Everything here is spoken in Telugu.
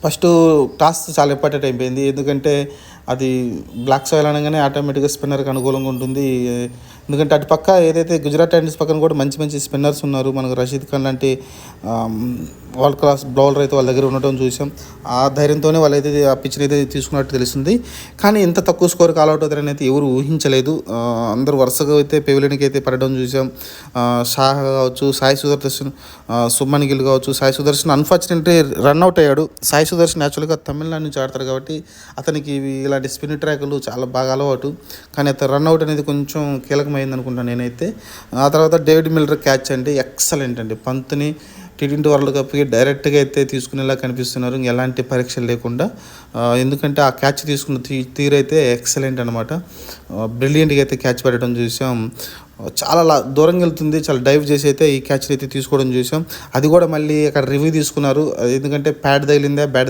ఫస్టు టాస్ చాలా ఇంపార్టెంట్ అయిపోయింది. ఎందుకంటే అది బ్లాక్ సాయిల్ అనగానే ఆటోమేటిక్‌గా స్పిన్నర్‌కి అనుకూలంగా ఉంటుంది. ఎందుకంటే అటు పక్క ఏదైతే గుజరాత్ టైటన్స్ పక్కన కూడా మంచి మంచి స్పిన్నర్స్ ఉన్నారు. మనకు రషీద్ ఖాన్ లాంటి ఆహ్, వరల్డ్ క్లాస్ బౌలర్ అయితే వాళ్ళ దగ్గర ఉండటం చూసాం. ఆ ధైర్యంతోనే వాళ్ళైతే ఆ పిచ్‌ని అయితే తీసుకున్నట్టు తెలిసింది. కానీ ఇంత తక్కువ స్కోర్‌కి ఆల్‌ఔట్ అవుతారని అయితే ఎవరు ఊహించలేదు. అందరూ వరుసగా అయితే పెవిలియన్‌కి అయితే పడడం చూసాం. షాహ్ కావచ్చు, సాయి సుదర్శన్, సుమన్ గిల్ కావచ్చు. సాయి సుదర్శన్ అన్‌ఫార్చునేట్‌లీ రన్‌ఔట్ అయ్యాడు. సాయి సుదర్శన్ యాక్చువల్‌గా తమిళనాడు నుంచి ఆడతారు కాబట్టి అతనికి ఇలాంటి స్పిన్ ట్రాకులు చాలా బాగా అలవాటు. కానీ అతను రన్‌ఔట్ అనేది కొంచెం కీలకమైంది అనుకుంటాను నేనైతే. ఆ తర్వాత డేవిడ్ మిల్లర్ క్యాచ్ అండి ఎక్సలెంట్ అండి. పంత్‌ని టీ20 వరల్డ్ కప్‌కి డైరెక్ట్‌గా అయితే తీసుకునేలా కనిపిస్తున్నారు. ఎలాంటి పరీక్షలు లేకుండా. ఎందుకంటే ఆ క్యాచ్ తీసుకున్న తీరైతే ఎక్సలెంట్ అనమాట. బ్రిలియంట్‌గా అయితే క్యాచ్ పెట్టడం చూసాం. చాలా దూరంగా వెళ్తుంది. చాలా డైవ్ చేసి అయితే ఈ క్యాచ్‌ని అయితే తీసుకోవడం చూసాం. అది కూడా మళ్ళీ అక్కడ రివ్యూ తీసుకున్నారు. ఎందుకంటే ప్యాడ్ తగిలిందా, బ్యాట్